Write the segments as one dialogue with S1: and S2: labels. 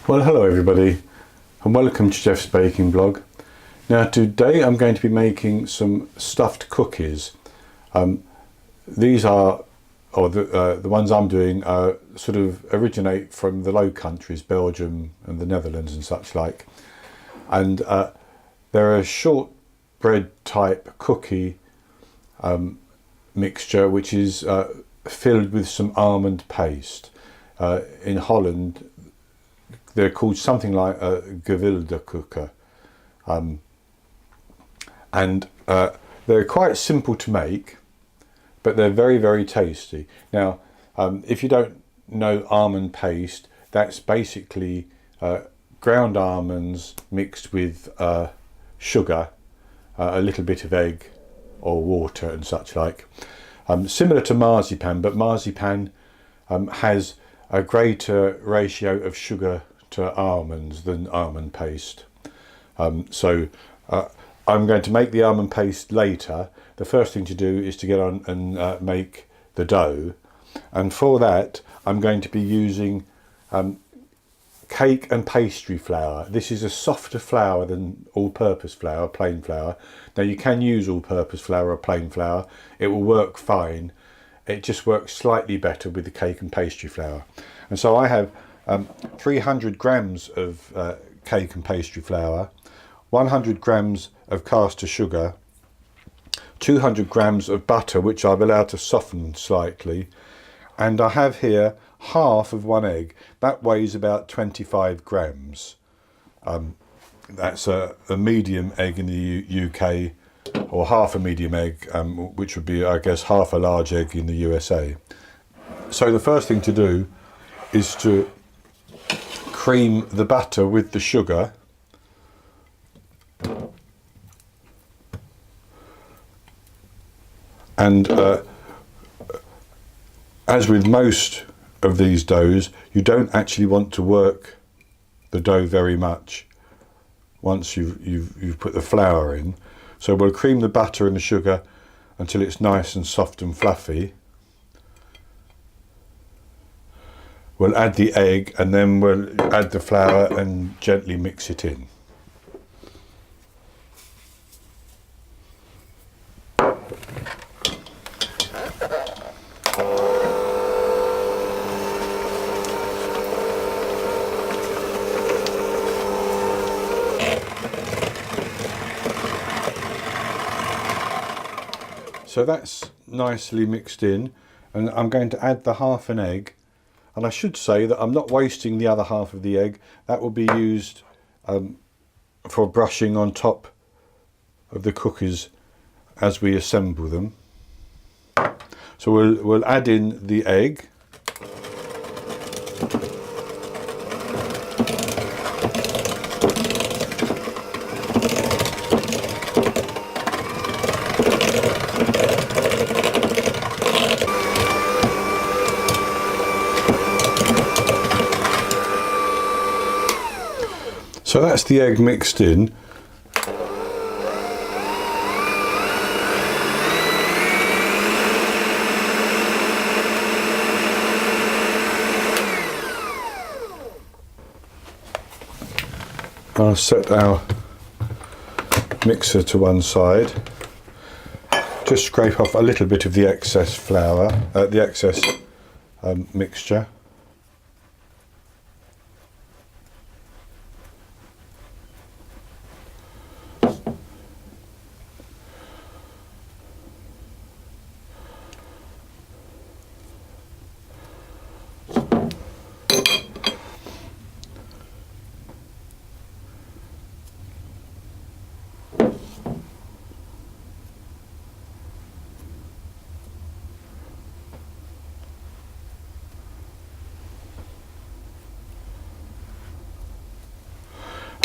S1: Well, hello everybody and welcome to Jeff's Baking Blog. Now today I'm going to be making some stuffed cookies. These are, or the ones I'm doing sort of originate from the Low Countries, Belgium and the Netherlands and such like. And they're a shortbread type cookie mixture which is filled with some almond paste. In Holland they're called something like Gevulde Koeken, and they're quite simple to make, but they're very, very tasty. Now, if you don't know almond paste, that's basically ground almonds mixed with sugar, a little bit of egg or water and such like. Similar to marzipan, but marzipan has a greater ratio of sugar to almonds than almond paste. So I'm going to make the almond paste later. The first thing to do is to get on and make the dough, and for that I'm going to be using cake and pastry flour. This is a softer flour than all-purpose flour, plain flour. Now you can use all-purpose flour or plain flour, it will work fine. It just works slightly better with the cake and pastry flour. And so I have 300 grams of cake and pastry flour, 100 grams of caster sugar, 200 grams of butter which I've allowed to soften slightly, and I have here half of one egg. That weighs about 25 grams. That's a medium egg in the UK, or half a medium egg, which would be, I guess, half a large egg in the USA. So the first thing to do is to cream the butter with the sugar, and as with most of these doughs, you don't actually want to work the dough very much once you've put the flour in. So we'll cream the butter and the sugar until it's nice and soft and fluffy. We'll add the egg and then we'll add the flour and gently mix it in. So that's nicely mixed in, and I'm going to add the half an egg. And I should say that I'm not wasting the other half of the egg. That will be used for brushing on top of the cookies as we assemble them. So we'll add in the egg. So that's the egg mixed in. I'll set our mixer to one side. Just scrape off a little bit of the excess flour, the excess mixture.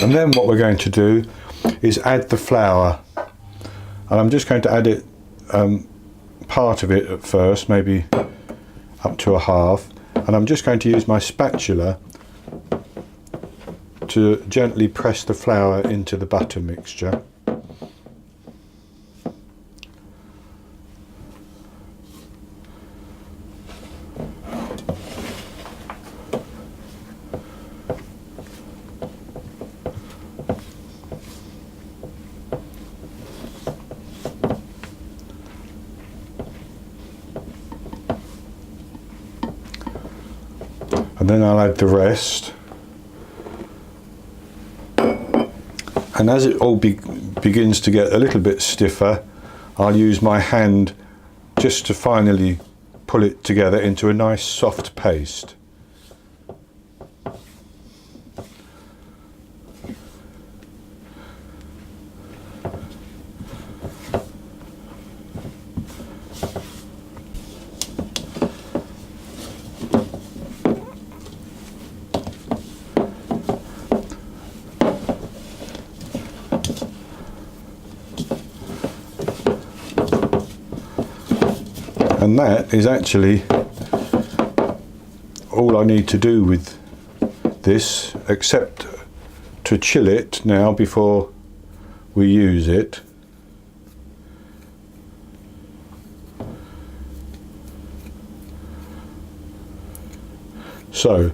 S1: And then what we're going to do is add the flour, and I'm just going to add it, part of it at first, maybe up to a half, and I'm just going to use my spatula to gently press the flour into the butter mixture. and then I'll add the rest. And as it all begins to get a little bit stiffer, I'll use my hand just to finally pull it together into a nice soft paste. And that is actually all I need to do with this, except to chill it now before we use it. So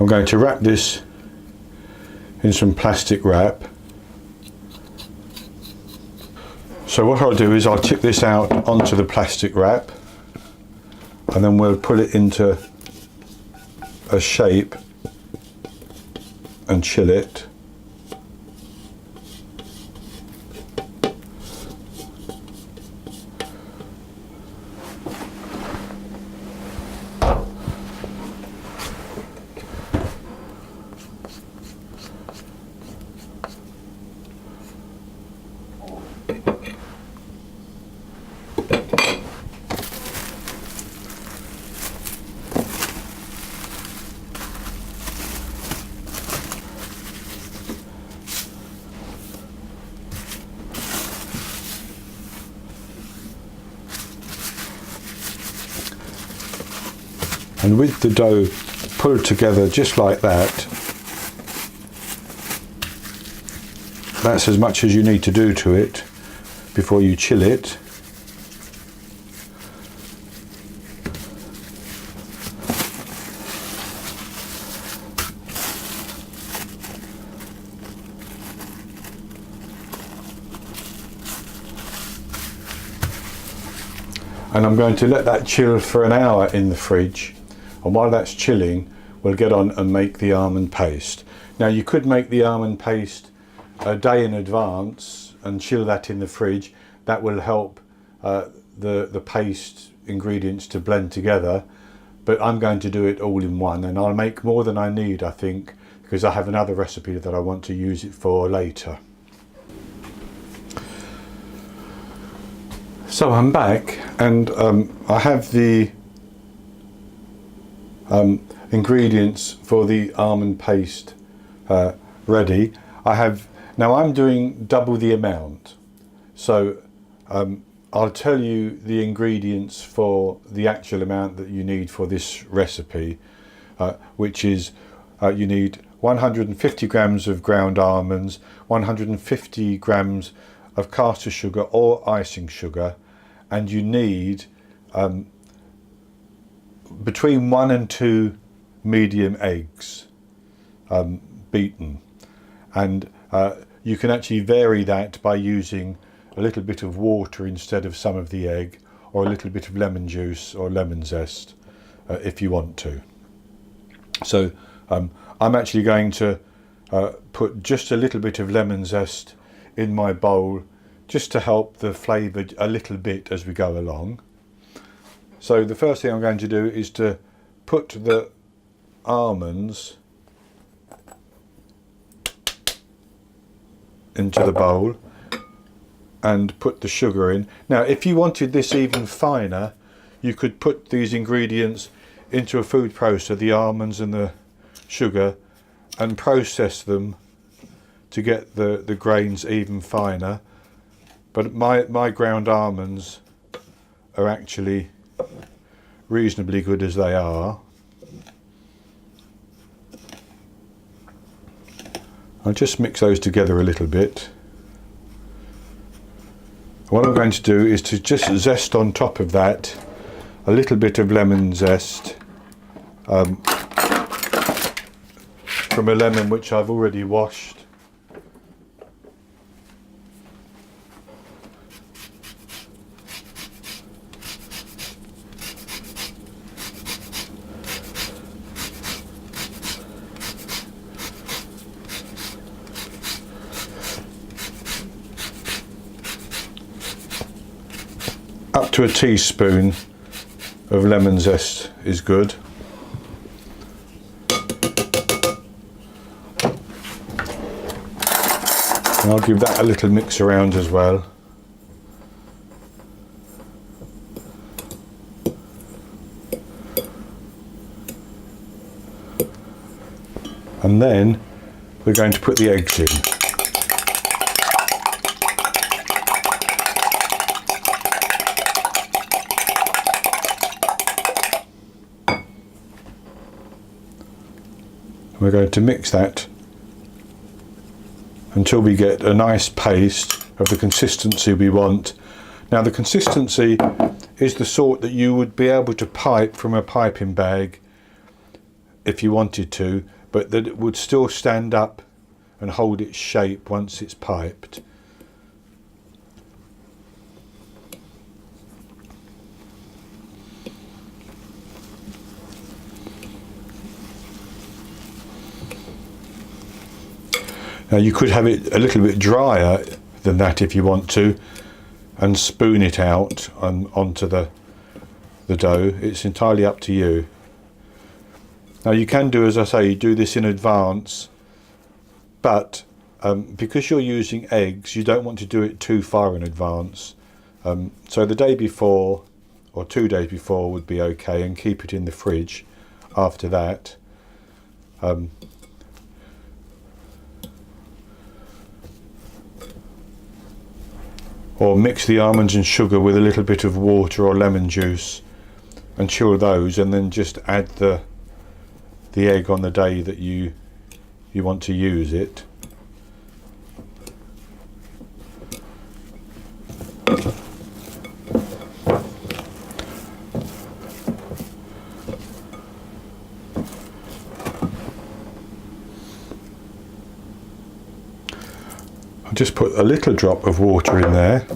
S1: I'm going to wrap this in some plastic wrap. So what I'll do is I'll tip this out onto the plastic wrap, and then we'll put it into a shape and chill it. And with the dough pulled together just like that, that's as much as you need to do to it before you chill it. And I'm going to let that chill for an hour in the fridge. And while that's chilling, we'll get on and make the almond paste. Now you could make the almond paste a day in advance and chill that in the fridge. That will help the paste ingredients to blend together. But I'm going to do it all in one, and I'll make more than I need, I think, because I have another recipe that I want to use it for later. So I'm back, and I have the ingredients for the almond paste ready. Now I'm doing double the amount, so I'll tell you the ingredients for the actual amount that you need for this recipe, which is you need 150 grams of ground almonds, 150 grams of caster sugar or icing sugar, and you need between 1 and 2 medium eggs beaten, and you can actually vary that by using a little bit of water instead of some of the egg, or a little bit of lemon juice or lemon zest if you want to. So I'm actually going to put just a little bit of lemon zest in my bowl, just to help the flavour a little bit as we go along. So the first thing I'm going to do is to put the almonds into the bowl and put the sugar in. Now if you wanted this even finer, you could put these ingredients into a food processor, the almonds and the sugar, and process them to get the grains even finer. But my ground almonds are actually reasonably good as they are. I'll just mix those together a little bit. What I'm going to do is to just zest on top of that a little bit of lemon zest from a lemon which I've already washed. up to a teaspoon of lemon zest is good. And I'll give that a little mix around as well. And then we're going to put the eggs in. We're going to mix that until we get a nice paste of the consistency we want. Now the consistency is the sort that you would be able to pipe from a piping bag if you wanted to, but that it would still stand up and hold its shape once it's piped. Now you could have it a little bit drier than that if you want to, and spoon it out onto the dough. It's entirely up to you. Now you can do, as I say, do this in advance, but because you're using eggs, you don't want to do it too far in advance. So the day before or 2 days before would be okay, and keep it in the fridge after that. Or mix the almonds and sugar with a little bit of water or lemon juice and chill those, and then just add the egg on the day that you want to use it. I'll just put a little drop of water in there.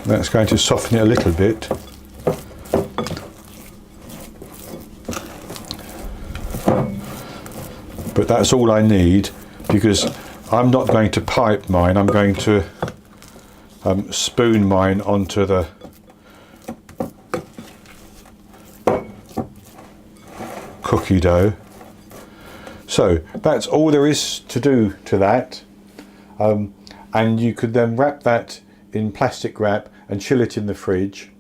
S1: That's going to soften it a little bit. But that's all I need, because I'm not going to pipe mine, I'm going to spoon mine onto the cookie dough. So that's all there is to do to that. And you could then wrap that in plastic wrap and chill it in the fridge,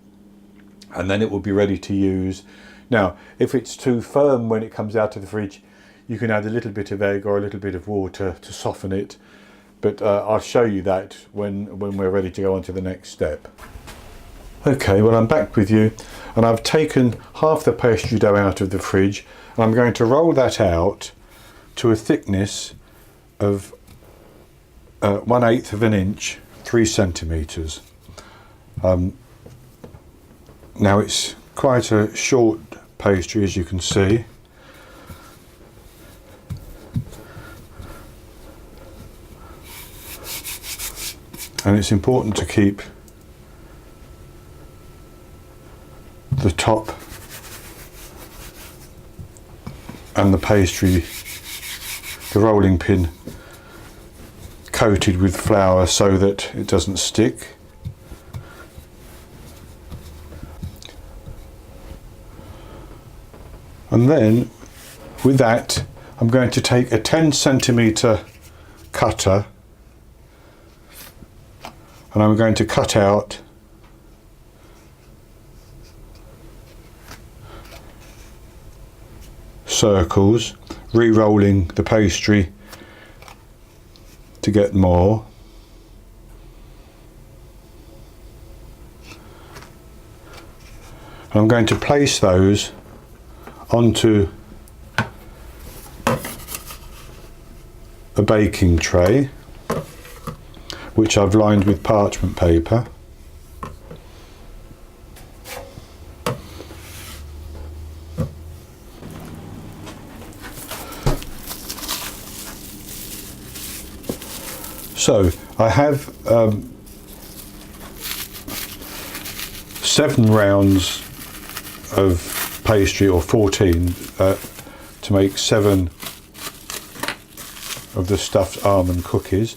S1: and then it will be ready to use. Now, if it's too firm when it comes out of the fridge, you can add a little bit of egg or a little bit of water to soften it, but I'll show you that when we're ready to go on to the next step. Okay, well, I'm back with you, and I've taken half the pastry dough out of the fridge, and I'm going to roll that out to a thickness of 1/8 of an inch, 3 centimetres. Now it's quite a short pastry, as you can see. And it's important to keep the top and the pastry, the rolling pin, coated with flour so that it doesn't stick. And then with that, I'm going to take a 10 centimetre cutter, and I'm going to cut out circles, re-rolling the pastry to get more. And I'm going to place those onto a baking tray, which I've lined with parchment paper. So I have 7 rounds of pastry, or 14, to make 7 of the stuffed almond cookies.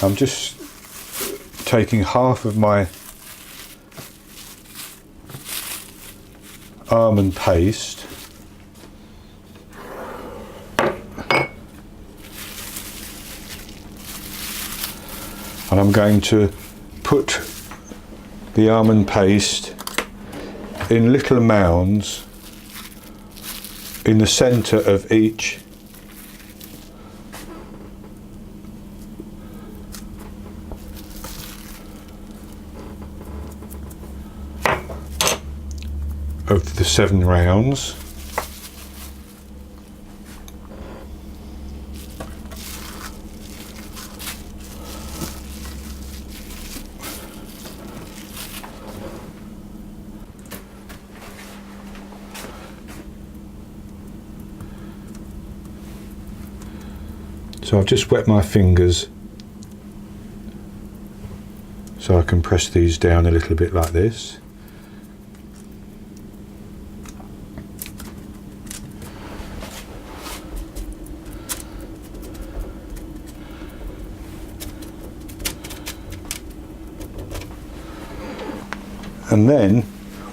S1: I'm just taking half of my almond paste. And I'm going to put the almond paste in little mounds in the centre of each of the 7 rounds. So I've just wet my fingers so I can press these down a little bit like this. And then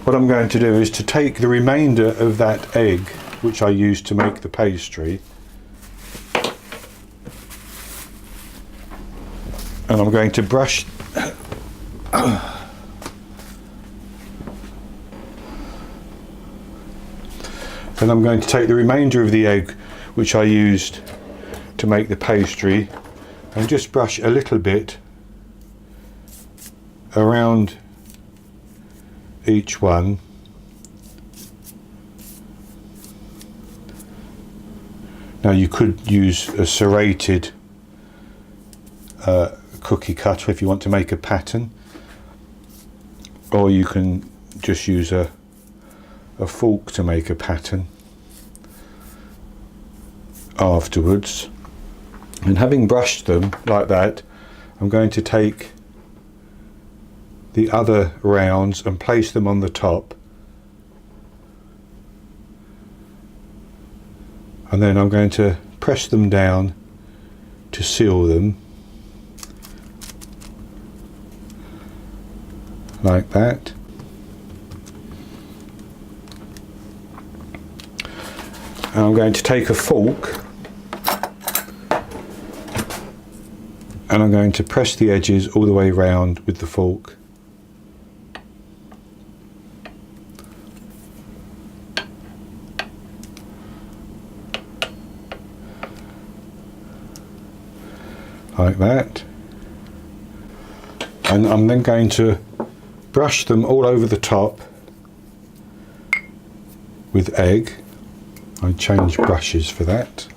S1: what I'm going to do is to take the remainder of that egg which I used to make the pastry, and I'm going to brush and I'm going to take the remainder of the egg which I used to make the pastry and just brush a little bit around each one. Now you could use a serrated cookie cutter if you want to make a pattern, or you can just use a fork to make a pattern afterwards. And having brushed them like that, I'm going to take the other rounds and place them on the top, and then I'm going to press them down to seal them like that. And I'm going to take a fork and I'm going to press the edges all the way round with the fork. Like that. And I'm then going to brush them all over the top with egg. I change brushes for that.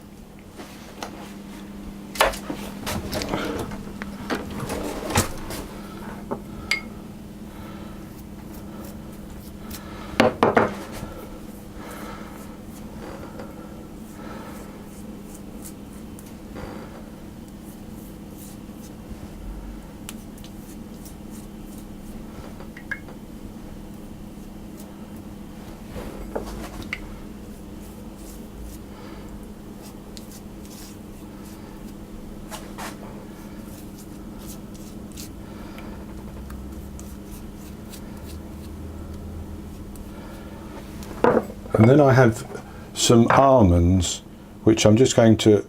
S1: And then I have some almonds which I'm just going to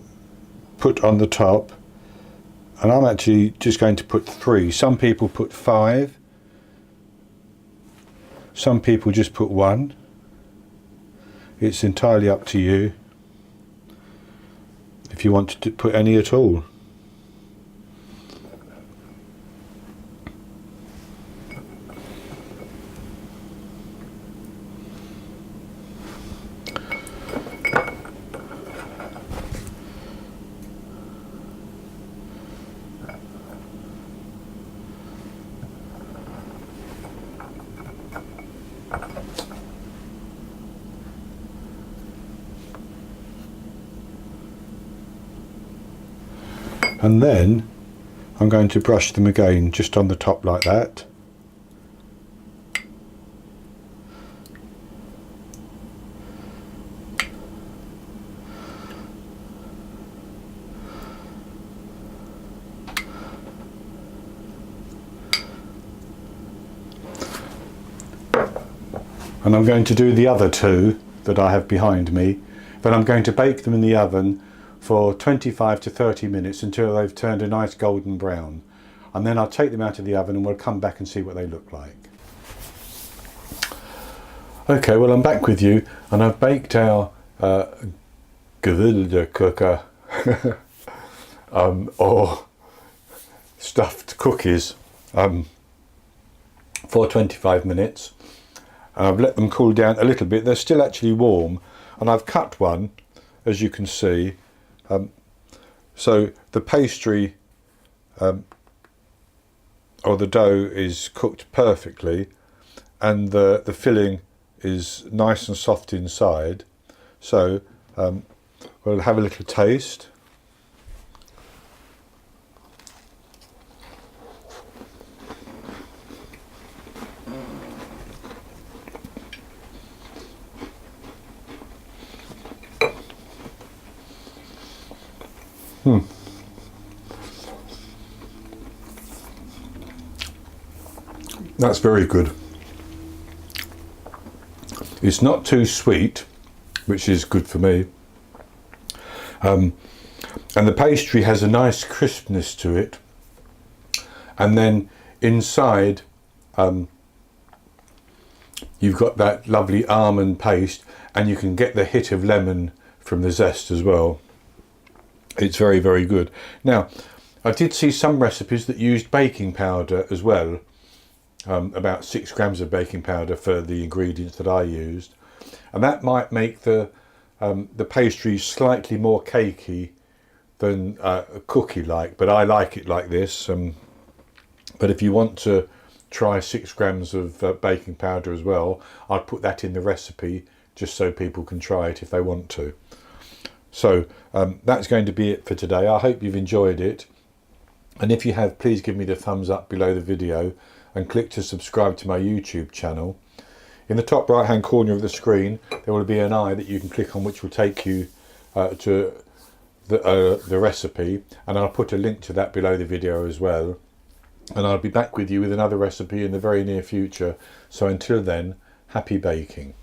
S1: put on the top, and I'm actually just going to put 3. Some people put 5, some people just put 1. It's entirely up to you if you want to put any at all. And then I'm going to brush them again just on the top like that. and I'm going to do the other two that I have behind me, but I'm going to bake them in the oven for 25 to 30 minutes until they've turned a nice golden brown, and then I'll take them out of the oven and we'll come back and see what they look like. Okay, well, I'm back with you, and I've baked our Gevulde Koeken or stuffed cookies for 25 minutes. And I've let them cool down a little bit. They're still actually warm, and I've cut one, as you can see. So the pastry or the dough is cooked perfectly, and the filling is nice and soft inside. So we'll have a little taste. That's very good. It's not too sweet, which is good for me. And the pastry has a nice crispness to it. And then inside, you've got that lovely almond paste, and you can get the hit of lemon from the zest as well. It's very, very good. Now, I did see some recipes that used baking powder as well. About 6 grams of baking powder for the ingredients that I used, and that might make the pastry slightly more cakey than a cookie like, but I like it like this. But if you want to try 6 grams of baking powder as well, I'd put that in the recipe just so people can try it if they want to. So that's going to be it for today. I hope you've enjoyed it, and if you have, please give me the thumbs up below the video and click to subscribe to my YouTube channel. In the top right hand corner of the screen there will be an eye that you can click on, which will take you to the recipe, and I'll put a link to that below the video as well. And I'll be back with you with another recipe in the very near future. So until then, happy baking.